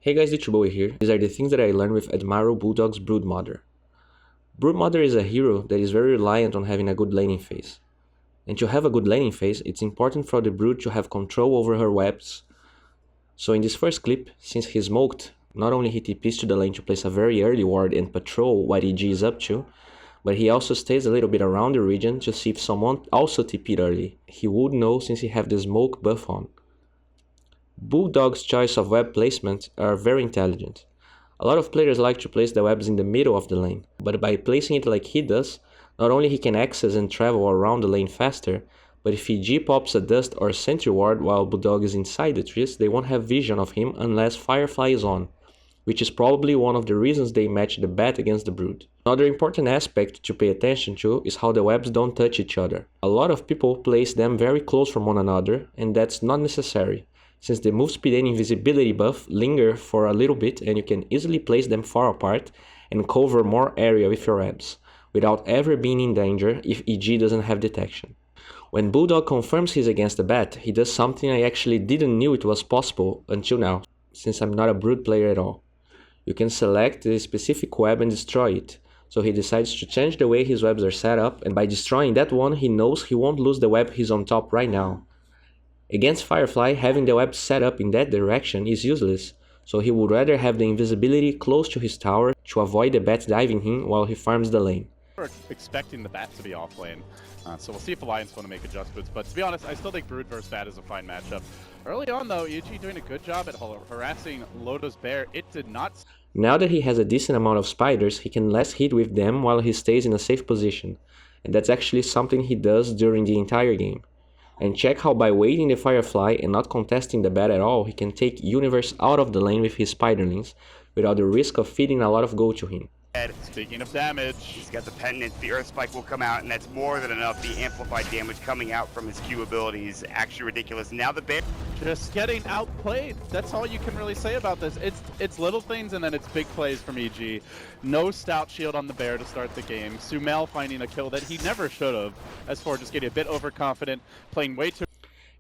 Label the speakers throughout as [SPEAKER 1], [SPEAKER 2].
[SPEAKER 1] Hey guys, D.Bowie here. These are the things that I learned with Admiral Bulldog's Broodmother. Broodmother is a hero that is very reliant on having a good laning phase. And to have a good laning phase, it's important for the Brood to have control over her webs. So in this first clip, since he smoked, not only he TPs to the lane to place a very early ward and patrol what EG is up to, but he also stays a little bit around the region to see if someone also TP'd early. He would know since he have the smoke buff on. Bulldog's choice of web placement are very intelligent. A lot of players like to place the webs in the middle of the lane, but by placing it like he does, not only he can access and travel around the lane faster, but if EG pops a dust or sentry ward while Bulldog is inside the trees, they won't have vision of him unless Firefly is on, which is probably one of the reasons they match the bat against the Brood. Another important aspect to pay attention to is how the webs don't touch each other. A lot of people place them very close from one another, and that's not necessary, since the move speed and invisibility buff linger for a little bit and you can easily place them far apart and cover more area with your webs, without ever being in danger if EG doesn't have detection. When Bulldog confirms he's against the bat, he does something I actually didn't knew it was possible until now, since I'm not a Brood player at all. You can select the specific web and destroy it, so he decides to change the way his webs are set up, and by destroying that one he knows he won't lose the web he's on top right now. Against Firefly, having the web set up in that direction is useless, so he would rather have the invisibility close to his tower to avoid the bat diving him while he farms the lane.
[SPEAKER 2] We're expecting the bat to be off lane, so we'll see if Alliance want to make adjustments, but to be honest, I still think Brood vs bat is a fine matchup. Early on though, EG doing a good job at harassing Loda's bear. It did not...
[SPEAKER 1] Now that he has a decent amount of spiders, he can less hit with them while he stays in a safe position, and that's actually something he does during the entire game. And check how by waiting the Firefly and not contesting the bat at all, he can take Universe out of the lane with his spiderlings, without the risk of feeding a lot of gold to him.
[SPEAKER 2] Speaking of damage,
[SPEAKER 3] he's got the pendant, the Earth Spike will come out, and that's more than enough. The amplified damage coming out from his Q ability is actually ridiculous. Now the bear...
[SPEAKER 2] just getting outplayed. That's all you can really say about this. It's little things and then it's big plays from EG. No stout shield on the bear to start the game. Sumail finding a kill that he never should have. S4 just getting a bit overconfident, playing way too...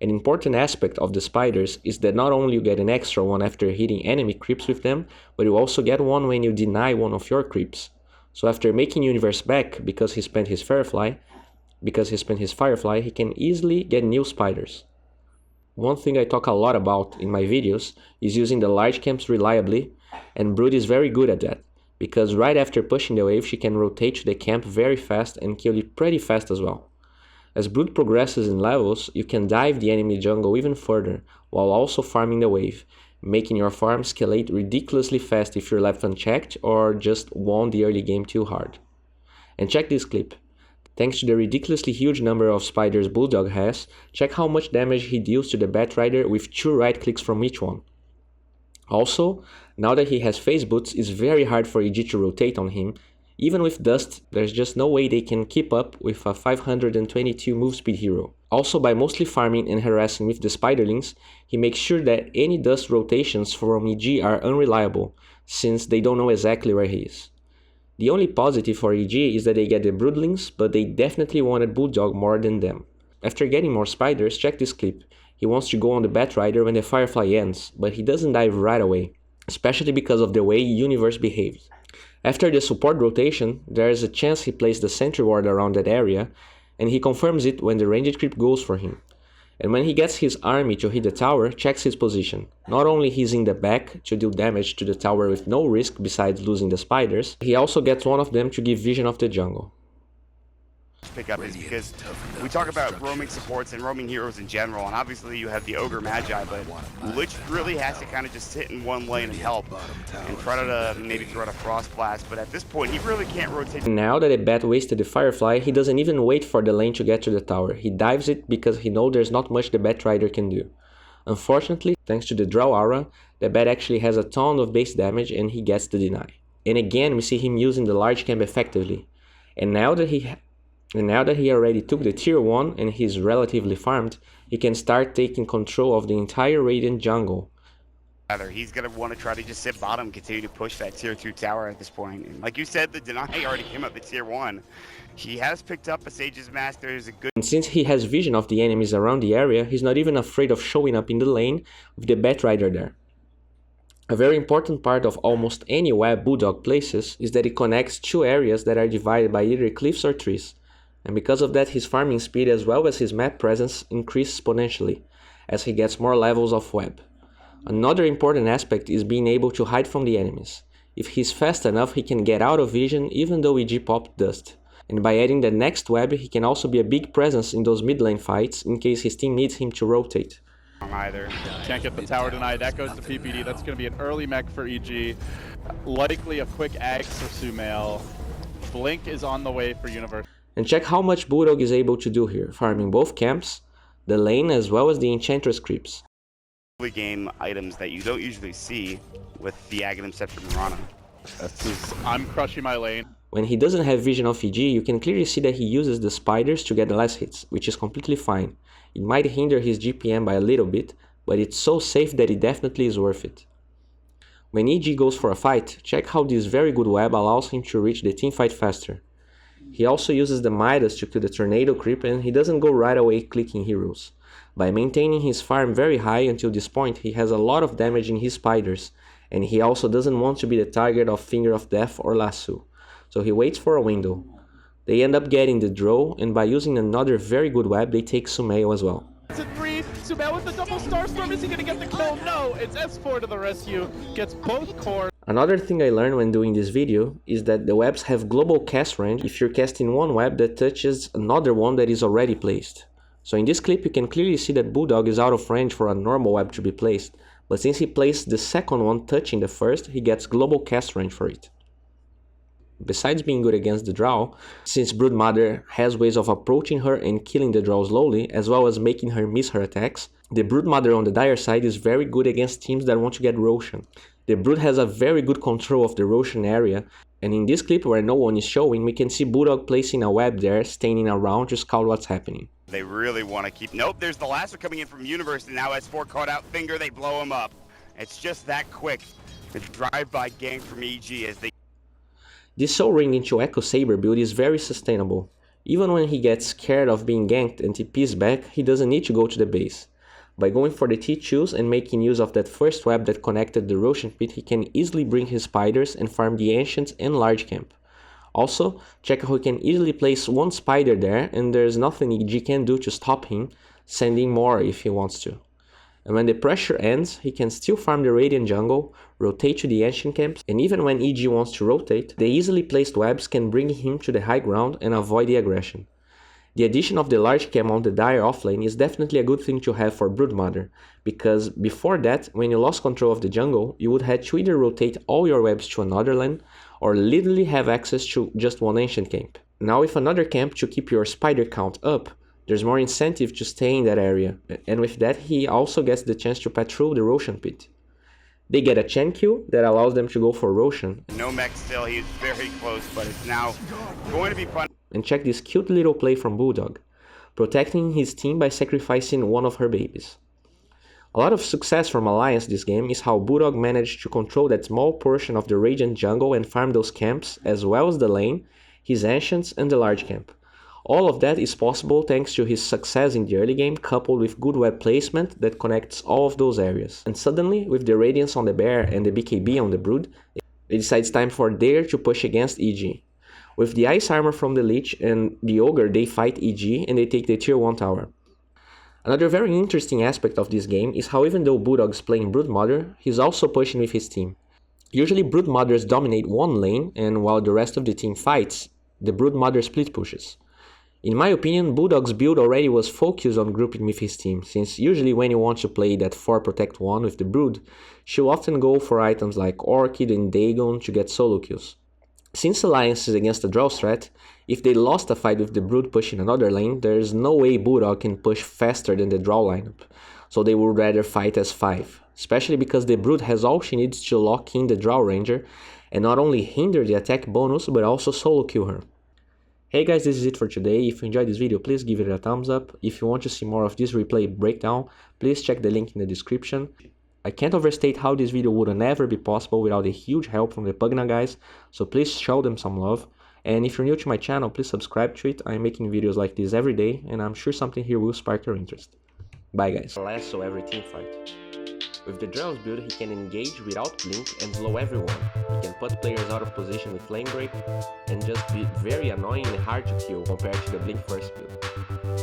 [SPEAKER 1] An important aspect of the spiders is that not only you get an extra one after hitting enemy creeps with them, but you also get one when you deny one of your creeps. So after making Universe back because he spent his Firefly, he can easily get new spiders. One thing I talk a lot about in my videos is using the large camps reliably, and Brood is very good at that, because right after pushing the wave she can rotate to the camp very fast and kill it pretty fast as well. As Brood progresses in levels, you can dive the enemy jungle even further, while also farming the wave, making your farm scalate ridiculously fast if you're left unchecked or just won the early game too hard. And check this clip. Thanks to the ridiculously huge number of spiders Bulldog has, check how much damage he deals to the Bat Rider with 2 right clicks from each one. Also, now that he has phase boots, it's very hard for EG to rotate on him. Even with dust, there's just no way they can keep up with a 522 move speed hero. Also, by mostly farming and harassing with the spiderlings, he makes sure that any dust rotations from EG are unreliable, since they don't know exactly where he is. The only positive for EG is that they get the broodlings, but they definitely wanted Bulldog more than them. After getting more spiders, check this clip. He wants to go on the Bat Rider when the Firefly ends, but he doesn't dive right away, especially because of the way Universe behaves. After the support rotation, there is a chance he plays the sentry ward around that area, and he confirms it when the ranged creep goes for him. And when he gets his army to hit the tower, checks his position. Not only he's in the back to deal damage to the tower with no risk besides losing the spiders, he also gets one of them to give vision of the jungle.
[SPEAKER 3] Pick up is because we talk about roaming supports and roaming heroes in general, and obviously you have the Ogre Magi, but Lich really has to kind of just sit in one lane and help and try to maybe throw out a Frost Blast, but at this point he really can't rotate.
[SPEAKER 1] Now that the bat wasted the Firefly, he doesn't even wait for the lane to get to the tower. He dives it because he knows there's not much the Bat Rider can do. Unfortunately, thanks to the Drow aura, the bat actually has a ton of base damage and he gets the deny. And again we see him using the large camp effectively. And now that he already took the tier 1 and he's relatively farmed, he can start taking control of the entire Radiant jungle.
[SPEAKER 3] He's going to want to try to just sit bottom, continue to push that tier 2 tower at this point. And like you said, the deny already came up at tier 1. He has picked up a Sage's Mask. There's a good...
[SPEAKER 1] And since he has vision of the enemies around the area, he's not even afraid of showing up in the lane with the Bat Rider there. A very important part of almost any web Bulldog places is that it connects two areas that are divided by either cliffs or trees, and because of that his farming speed as well as his map presence increase exponentially as he gets more levels of web. Another important aspect is being able to hide from the enemies. If he's fast enough, he can get out of vision even though EG popped dust. And by adding the next web, he can also be a big presence in those mid lane fights in case his team needs him to rotate.
[SPEAKER 3] Either.
[SPEAKER 2] Can't get the tower denied. That goes to PPD. That's going to be an early mech for EG. Likely a quick Ags for Sumail. Blink is on the way for Universe.
[SPEAKER 1] And check how much Bulldog is able to do here, farming both camps, the lane as well as the Enchantress creeps.
[SPEAKER 3] Game items that you don't usually see with the Aghanim Scepter Mirana.
[SPEAKER 2] I'm crushing my lane.
[SPEAKER 1] When he doesn't have vision of EG, you can clearly see that he uses the spiders to get less hits, which is completely fine. It might hinder his GPM by a little bit, but it's so safe that it definitely is worth it. When EG goes for a fight, check how this very good web allows him to reach the teamfight faster. He also uses the Midas to kill the tornado creep, and he doesn't go right away clicking heroes. By maintaining his farm very high until this point, he has a lot of damage in his spiders, and he also doesn't want to be the target of Finger of Death or Lasso, so he waits for a window. They end up getting the drow, and by using another very good web, they take Sumail as well.
[SPEAKER 2] It's a 3. Sumail with the double star storm. Is he going to get the kill? No, it's S4 to the rescue. Gets both cores.
[SPEAKER 1] Another thing I learned when doing this video is that the webs have global cast range if you're casting one web that touches another one that is already placed. So in this clip you can clearly see that Bulldog is out of range for a normal web to be placed, but since he placed the second one touching the first, he gets global cast range for it. Besides being good against the drow, since Broodmother has ways of approaching her and killing the drow slowly, as well as making her miss her attacks, the Broodmother on the dire side is very good against teams that want to get Roshan. The Brood has a very good control of the Roshan area, and in this clip where no one is showing, we can see Bulldog placing a web there, standing around to scout what's happening.
[SPEAKER 3] They really want to keep... Nope, there's the lasso coming in from Universe, and now S4 caught out Finger, they blow him up. It's just that quick. The drive-by gang from EG as they...
[SPEAKER 1] This Soul Ring into Echo Saber build is very sustainable. Even when he gets scared of being ganked and TPs back, he doesn't need to go to the base. By going for the T2s and making use of that first web that connected the Roshan pit, he can easily bring his spiders and farm the Ancients and Large Camp. Also, check how he can easily place one spider there and there's nothing EG can do to stop him, sending more if he wants to. And when the pressure ends, he can still farm the Radiant jungle, rotate to the Ancient camps, and even when EG wants to rotate, the easily placed webs can bring him to the high ground and avoid the aggression. The addition of the large cam on the dire offlane is definitely a good thing to have for Broodmother, because before that, when you lost control of the jungle, you would have to either rotate all your webs to another lane, or literally have access to just one Ancient camp. Now with another camp to keep your spider count up, there's more incentive to stay in that area, and with that he also gets the chance to patrol the Roshan pit. They get a Chen Q that allows them to go for Roshan.
[SPEAKER 3] No mech still, he's very close, but it's now going to be fun.
[SPEAKER 1] And check this cute little play from Bulldog, protecting his team by sacrificing one of her babies. A lot of success from Alliance this game is how Bulldog managed to control that small portion of the Radiant jungle and farm those camps, as well as the lane, his Ancients and the large camp. All of that is possible thanks to his success in the early game coupled with good web placement that connects all of those areas. And suddenly, with the Radiance on the Bear and the BKB on the Brood, it decides time for Dare to push against EG. With the Ice Armor from the Lich and the Ogre, they fight EG and they take the tier 1 tower. Another very interesting aspect of this game is how even though Bulldog is playing Broodmother, he's also pushing with his team. Usually Broodmothers dominate one lane, and while the rest of the team fights, the Broodmother split pushes. In my opinion, Bulldog's build already was focused on grouping with his team, since usually when you want to play that 4 protect 1 with the Brood, she'll often go for items like Orchid and Dagon to get solo kills. Since Alliance is against the draw strat, if they lost a fight with the Brood pushing another lane, there is no way Bulldog can push faster than the draw lineup, so they would rather fight as 5, especially because the Brood has all she needs to lock in the draw ranger and not only hinder the attack bonus but also solo kill her. Hey guys, this is it for today. If you enjoyed this video, please give it a thumbs up. If you want to see more of this replay breakdown, please check the link in the description. I can't overstate how this video would never be possible without a huge help from the Pugna guys, so please show them some love. And if you're new to my channel, please subscribe to it. I'm making videos like this every day, and I'm sure something here will spark your interest. Bye guys. Lasso every team fight. With the Drow's build, he can engage without blink and slow everyone. He can put players out of position with lane break and just be very annoying and hard to kill compared to the blink first build.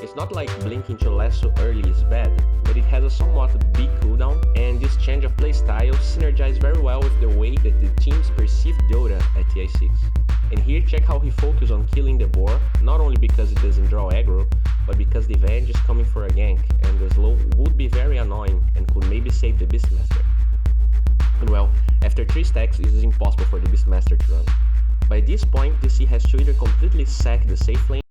[SPEAKER 1] It's not like blinking to lasso early is bad, but it has a somewhat big cooldown, and this change of playstyle synergizes very well with the way that the teams perceive Dota at TI6. And here check how he focuses on killing the boar, not only because it doesn't draw aggro, but because the Venge is coming for a gank, and the slow would be very annoying and could maybe save the Beastmaster. And well, after 3 stacks it is impossible for the Beastmaster to run. By this point, DC has to either completely sack the safe lane